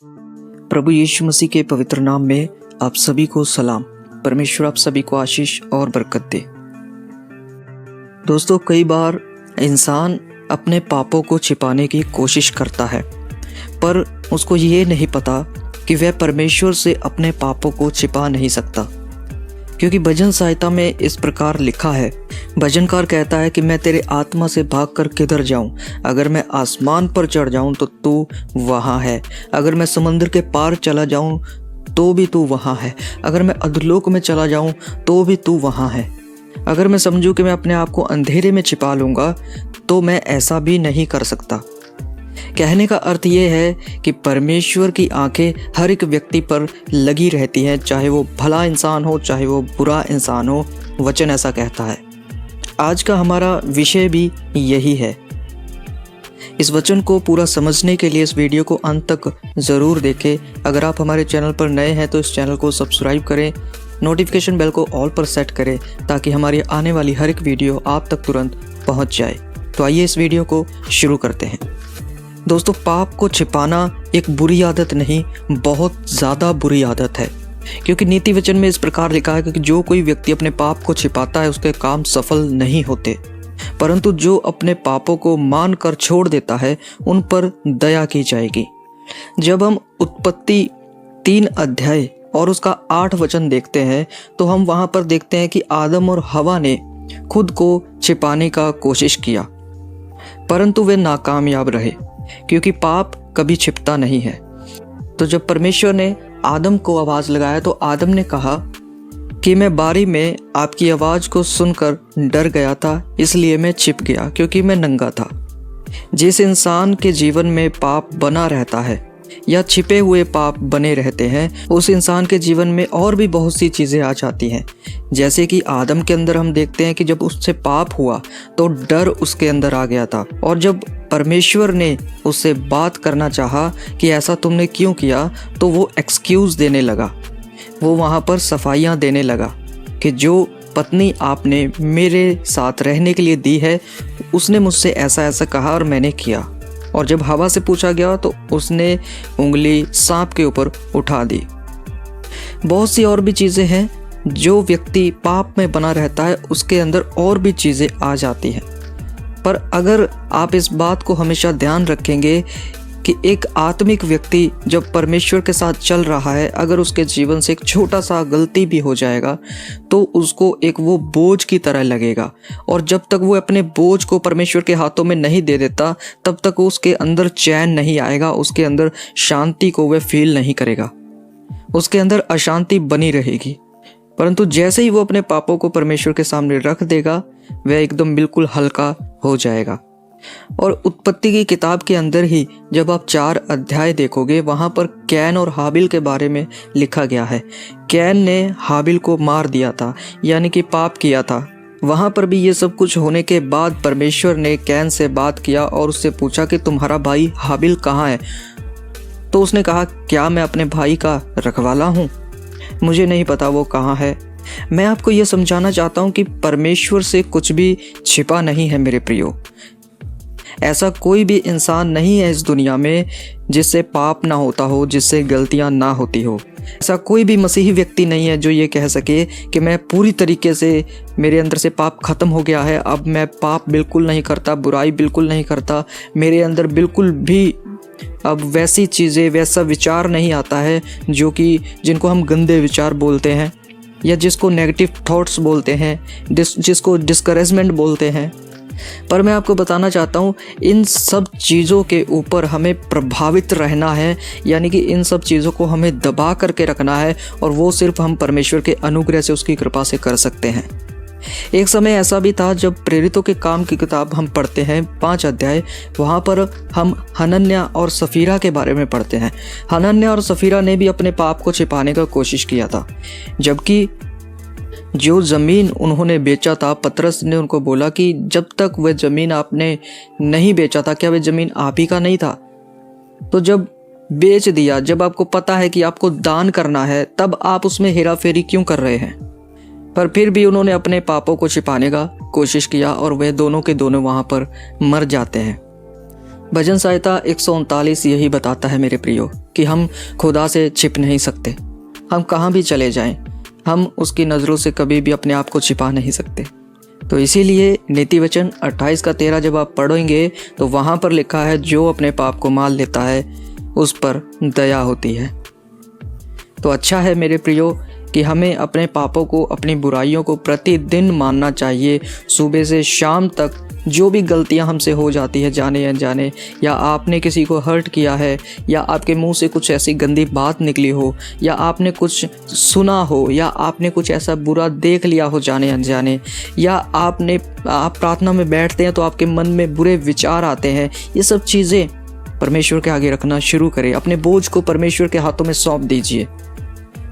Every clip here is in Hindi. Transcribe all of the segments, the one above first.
प्रभु यीशु मसीह के पवित्र नाम में आप सभी को सलाम। परमेश्वर आप सभी को आशीष और बरकत दे। दोस्तों, कई बार इंसान अपने पापों को छिपाने की कोशिश करता है, पर उसको ये नहीं पता कि वह परमेश्वर से अपने पापों को छिपा नहीं सकता, क्योंकि भजन संहिता में इस प्रकार लिखा है। भजनकार कहता है कि मैं तेरे आत्मा से भागकर किधर जाऊं? अगर मैं आसमान पर चढ़ जाऊं तो तू वहां है। अगर मैं समुद्र के पार चला जाऊं तो भी तू वहां है। अगर मैं अधोलोक में चला जाऊं तो भी तू वहां है। अगर मैं समझूं कि मैं अपने आप को अंधेरे में छिपा लूंगा तो मैं ऐसा भी नहीं कर सकता। कहने का अर्थ ये है कि परमेश्वर की आंखें हर एक व्यक्ति पर लगी रहती हैं, चाहे वो भला इंसान हो चाहे वो बुरा इंसान हो। वचन ऐसा कहता है। आज का हमारा विषय भी यही है। इस वचन को पूरा समझने के लिए इस वीडियो को अंत तक ज़रूर देखें। अगर आप हमारे चैनल पर नए हैं तो इस चैनल को सब्सक्राइब करें, नोटिफिकेशन बेल को ऑल पर सेट करें ताकि हमारी आने वाली हर एक वीडियो आप तक तुरंत पहुंच जाए। तो आइए इस वीडियो को शुरू करते हैं। दोस्तों, पाप को छिपाना एक बुरी आदत नहीं, बहुत ज़्यादा बुरी आदत है, क्योंकि नीति वचन में इस प्रकार लिखा है कि जो कोई व्यक्ति अपने पाप को छिपाता है उसके काम सफल नहीं होते, परंतु जो अपने पापों को मान कर छोड़ देता है उन पर दया की जाएगी। जब हम उत्पत्ति 3 अध्याय और उसका 8 वचन देखते हैं तो हम वहाँ पर देखते हैं कि आदम और हवा ने खुद को छिपाने का कोशिश किया, परंतु वे नाकामयाब रहे, क्योंकि पाप कभी छिपता नहीं है। तो जब परमेश्वर ने आदम को आवाज़ लगाया तो आदम ने कहा कि मैं बारी में आपकी आवाज़ को सुनकर डर गया था, इसलिए मैं छिप गया क्योंकि मैं नंगा था। जिस इंसान के जीवन में पाप बना रहता है या छिपे हुए पाप बने रहते हैं, उस इंसान के जीवन में और भी बहुत सी चीज़ें आ जाती हैं। जैसे कि आदम के अंदर हम देखते हैं कि जब उससे पाप हुआ तो डर उसके अंदर आ गया था, और जब परमेश्वर ने उससे बात करना चाहा कि ऐसा तुमने क्यों किया, तो वो एक्सक्यूज़ देने लगा। वो वहाँ पर सफाइयाँ देने लगा कि जो पत्नी आपने मेरे साथ रहने के लिए दी है, उसने मुझसे ऐसा ऐसा कहा और मैंने किया। और जब हवा से पूछा गया तो उसने उंगली सांप के ऊपर उठा दी। बहुत सी और भी चीज़ें हैं। जो व्यक्ति पाप में बना रहता है उसके अंदर और भी चीज़ें आ जाती हैं। पर अगर आप इस बात को हमेशा ध्यान रखेंगे कि एक आत्मिक व्यक्ति जब परमेश्वर के साथ चल रहा है, अगर उसके जीवन से एक छोटा सा गलती भी हो जाएगा तो उसको एक वो बोझ की तरह लगेगा, और जब तक वो अपने बोझ को परमेश्वर के हाथों में नहीं दे देता तब तक उसके अंदर चैन नहीं आएगा, उसके अंदर शांति को वह फील नहीं करेगा, उसके अंदर अशांति बनी रहेगी। परंतु जैसे ही वो अपने पापों को परमेश्वर के सामने रख देगा, वह एकदम बिल्कुल हल्का हो जाएगा। और उत्पत्ति की किताब के अंदर ही जब आप 4 अध्याय देखोगे, वहाँ पर कैन और हाबिल के बारे में लिखा गया है। कैन ने हाबिल को मार दिया था, यानी कि पाप किया था। वहाँ पर भी ये सब कुछ होने के बाद परमेश्वर ने कैन से बात किया और उससे पूछा कि तुम्हारा भाई हाबिल कहाँ है? तो उसने कहा, क्या मैं अपने भाई का रखवाला हूँ? मुझे नहीं पता वो कहाँ है। मैं आपको ये समझाना चाहता हूँ कि परमेश्वर से कुछ भी छिपा नहीं है मेरे प्रियो। ऐसा कोई भी इंसान नहीं है इस दुनिया में जिससे पाप ना होता हो, जिससे गलतियां ना होती हो। ऐसा कोई भी मसीही व्यक्ति नहीं है जो ये कह सके कि मैं पूरी तरीके से, मेरे अंदर से पाप खत्म हो गया है, अब मैं पाप बिल्कुल नहीं करता, बुराई बिल्कुल नहीं करता, मेरे अंदर बिल्कुल भी अब वैसी चीज़ें, वैसा विचार नहीं आता है जिनको हम गंदे विचार बोलते हैं, या जिसको नेगेटिव थॉट्स बोलते हैं, जिसको डिस्करेजमेंट बोलते हैं। पर मैं आपको बताना चाहता हूँ, इन सब चीज़ों के ऊपर हमें प्रभावित रहना है, यानी कि इन सब चीज़ों को हमें दबा करके रखना है, और वो सिर्फ हम परमेश्वर के अनुग्रह से, उसकी कृपा से कर सकते हैं। एक समय ऐसा भी था जब प्रेरितों के काम की किताब हम पढ़ते हैं 5 अध्याय, वहाँ पर हम हनन्याह और सफीरा के बारे में पढ़ते हैं। हनन्याह और सफीरा ने भी अपने पाप को छिपाने का कोशिश किया था, जबकि जो ज़मीन उन्होंने बेचा था, पतरस ने उनको बोला कि जब तक वह ज़मीन आपने नहीं बेचा था, क्या वह ज़मीन आप ही का नहीं था? तो जब बेच दिया, जब आपको पता है कि आपको दान करना है, तब आप उसमें हेरा फेरी क्यों कर रहे हैं? पर फिर भी उन्होंने अपने पापों को छिपाने का कोशिश किया और वह दोनों के दोनों वहाँ पर मर जाते हैं। भजन संहिता 139 यही बताता है मेरे प्रियो कि हम खुदा से छिप नहीं सकते। हम कहाँ भी चले जाएं, हम उसकी नज़रों से कभी भी अपने आप को छिपा नहीं सकते। तो इसीलिए नीति वचन 28 का 13 जब आप पढ़ेंगे तो वहाँ पर लिखा है, जो अपने पाप को मान लेता है उस पर दया होती है। तो अच्छा है मेरे प्रियो कि हमें अपने पापों को, अपनी बुराइयों को प्रतिदिन मानना चाहिए। सुबह से शाम तक जो भी गलतियां हमसे हो जाती है, जाने अनजाने, या आपने किसी को हर्ट किया है, या आपके मुंह से कुछ ऐसी गंदी बात निकली हो, या आपने कुछ सुना हो, या आपने कुछ ऐसा बुरा देख लिया हो जाने अनजाने, या आप प्रार्थना में बैठते हैं तो आपके मन में बुरे विचार आते हैं, ये सब चीज़ें परमेश्वर के आगे रखना शुरू करें। अपने बोझ को परमेश्वर के हाथों में सौंप दीजिए,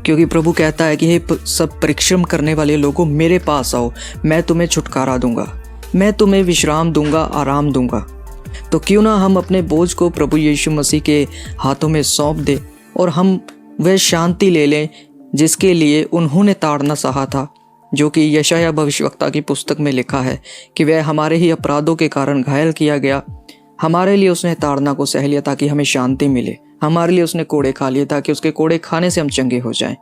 क्योंकि प्रभु कहता है कि हे सब परिश्रम करने वाले लोगों, मेरे पास आओ, मैं तुम्हें छुटकारा दूंगा, मैं तुम्हें विश्राम दूंगा, आराम दूंगा। तो क्यों ना हम अपने बोझ को प्रभु यीशु मसीह के हाथों में सौंप दें और हम वह शांति ले लें जिसके लिए उन्होंने ताड़ना सहा था, जो कि यशायाह भविष्यवक्ता की पुस्तक में लिखा है कि वह हमारे ही अपराधों के कारण घायल किया गया, हमारे लिए उसने ताड़ना को सह लिया ताकि हमें शांति मिले, हमारे लिए उसने कोड़े खा लिए ताकि उसके कोड़े खाने से हम चंगे हो जाएं।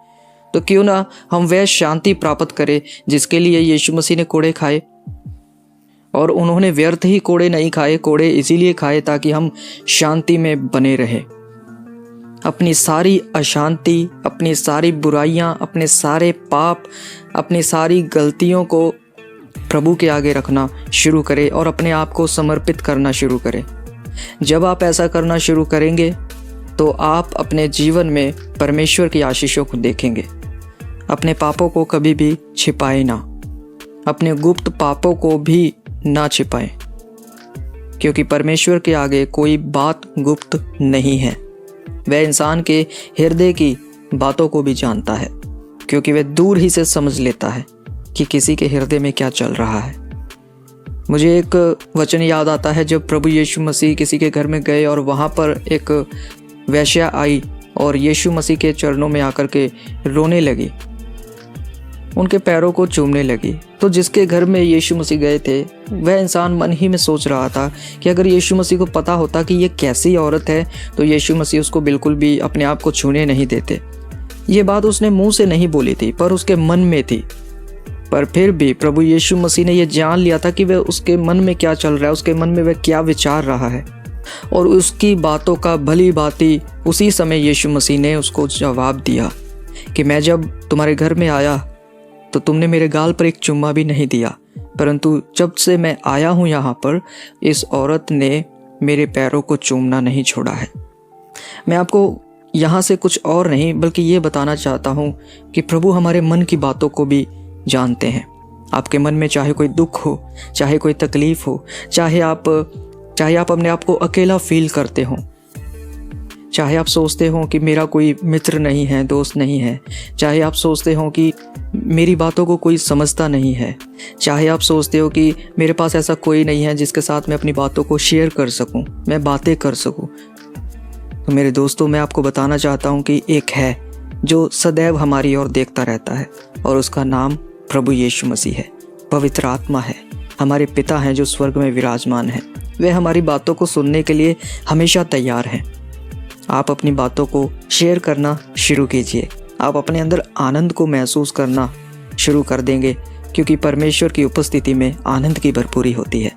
तो क्यों ना हम वह शांति प्राप्त करें जिसके लिए यीशु मसीह ने कोड़े खाए। और उन्होंने व्यर्थ ही कोड़े नहीं खाए, कोड़े इसीलिए खाए ताकि हम शांति में बने रहे। अपनी सारी अशांति, अपनी सारी बुराइयां, अपने सारे पाप, अपनी सारी गलतियों को प्रभु के आगे रखना शुरू करें और अपने आप को समर्पित करना शुरू करें। जब आप ऐसा करना शुरू करेंगे तो आप अपने जीवन में परमेश्वर की आशीषों को देखेंगे। अपने पापों को कभी भी छिपाएं ना, अपने गुप्त पापों को भी ना छिपाएं, क्योंकि परमेश्वर के आगे कोई बात गुप्त नहीं है। वह इंसान के हृदय की बातों को भी जानता है, क्योंकि वह दूर ही से समझ लेता है कि किसी के हृदय में क्या चल रहा है। मुझे एक वचन याद आता है, जब प्रभु यीशु मसीह किसी के घर में गए और वहाँ पर एक वेश्या आई और यीशु मसीह के चरणों में आकर के रोने लगी, उनके पैरों को चूमने लगी। तो जिसके घर में यीशु मसीह गए थे वह इंसान मन ही में सोच रहा था कि अगर यीशु मसीह को पता होता कि ये कैसी औरत है तो यीशु मसीह उसको बिल्कुल भी अपने आप को छूने नहीं देते। ये बात उसने मुंह से नहीं बोली थी पर उसके मन में थी। पर फिर भी प्रभु यीशु मसीह ने यह जान लिया था कि वह उसके मन में क्या चल रहा है, उसके मन में वह क्या विचार रहा है, और उसकी बातों का भली भांति उसी समय यीशु मसीह ने उसको जवाब दिया कि मैं जब तुम्हारे घर में आया तो तुमने मेरे गाल पर एक चुम्मा भी नहीं दिया, परंतु जब से मैं आया हूँ यहाँ पर, इस औरत ने मेरे पैरों को चूमना नहीं छोड़ा है। मैं आपको यहाँ से कुछ और नहीं बल्कि ये बताना चाहता हूँ कि प्रभु हमारे मन की बातों को भी जानते हैं। आपके मन में चाहे कोई दुख हो, चाहे कोई तकलीफ हो, चाहे आप अपने आप को अकेला फील करते हो, चाहे आप सोचते हो कि मेरा कोई मित्र नहीं है, दोस्त नहीं है, चाहे आप सोचते हो कि मेरी बातों को कोई समझता नहीं है, चाहे आप सोचते हो कि मेरे पास ऐसा कोई नहीं है जिसके साथ मैं अपनी बातों को शेयर कर सकूं, मैं बातें कर सकूं, तो मेरे दोस्तों मैं आपको बताना चाहता हूं कि एक है जो सदैव हमारी ओर देखता रहता है और उसका नाम प्रभु यीशु मसीह है, पवित्र आत्मा है, हमारे पिता हैं जो स्वर्ग में विराजमान हैं। वे हमारी बातों को सुनने के लिए हमेशा तैयार हैं। आप अपनी बातों को शेयर करना शुरू कीजिए। आप अपने अंदर आनंद को महसूस करना शुरू कर देंगे, क्योंकि परमेश्वर की उपस्थिति में आनंद की भरपूरी होती है।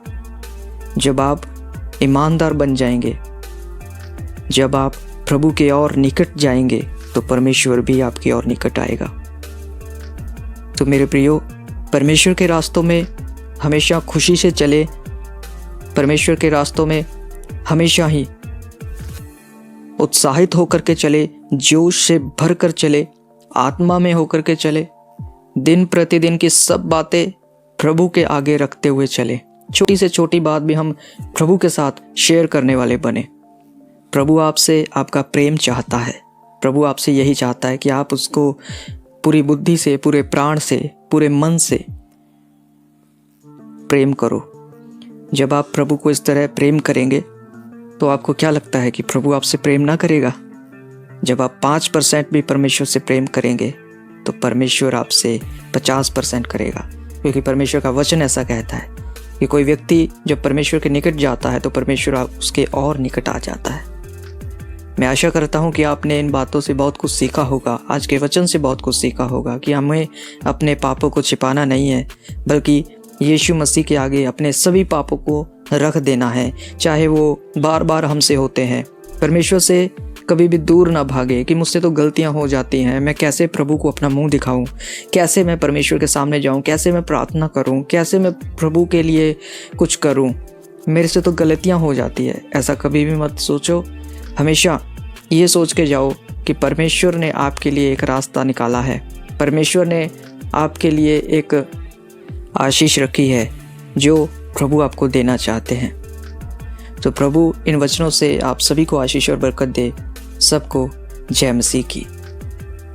जब आप ईमानदार बन जाएंगे, जब आप प्रभु के ओर निकट जाएंगे, तो परमेश्वर भी आपकी ओर निकट आएगा। तो मेरे प्रियो, परमेश्वर के रास्तों में हमेशा खुशी से चले, परमेश्वर के रास्तों में हमेशा ही उत्साहित होकर के चले, जोश से भर कर चले, आत्मा में होकर के चले, दिन प्रतिदिन की सब बातें प्रभु के आगे रखते हुए चले। छोटी से छोटी बात भी हम प्रभु के साथ शेयर करने वाले बने। प्रभु आपसे आपका प्रेम चाहता है। प्रभु आपसे यही चाहता है कि आप उसको पूरी बुद्धि से, पूरे प्राण से, पूरे मन से प्रेम करो। जब आप प्रभु को इस तरह प्रेम करेंगे तो आपको क्या लगता है कि प्रभु आपसे प्रेम ना करेगा? जब आप 5% भी परमेश्वर से प्रेम करेंगे तो परमेश्वर आपसे 50% करेगा, क्योंकि परमेश्वर का वचन ऐसा कहता है कि कोई व्यक्ति जब परमेश्वर के निकट जाता है तो परमेश्वर उसके और निकट आ जाता है। मैं आशा करता हूँ कि आपने इन बातों से बहुत कुछ सीखा होगा, आज के वचन से बहुत कुछ सीखा होगा कि हमें अपने पापों को छिपाना नहीं है, बल्कि यीशु मसीह के आगे अपने सभी पापों को रख देना है, चाहे वो बार बार हमसे होते हैं। परमेश्वर से कभी भी दूर ना भागे कि मुझसे तो गलतियां हो जाती हैं, मैं कैसे प्रभु को अपना मुंह दिखाऊं, कैसे मैं परमेश्वर के सामने जाऊं, कैसे मैं प्रार्थना करूं, कैसे मैं प्रभु के लिए कुछ करूं, मेरे से तो गलतियां हो जाती है। ऐसा कभी भी मत सोचो। हमेशा ये सोच के जाओ कि परमेश्वर ने आपके लिए एक रास्ता निकाला है, परमेश्वर ने आपके लिए एक आशीष रखी है जो प्रभु आपको देना चाहते हैं। तो प्रभु इन वचनों से आप सभी को आशीष और बरकत दे। सबको जय मसीह की।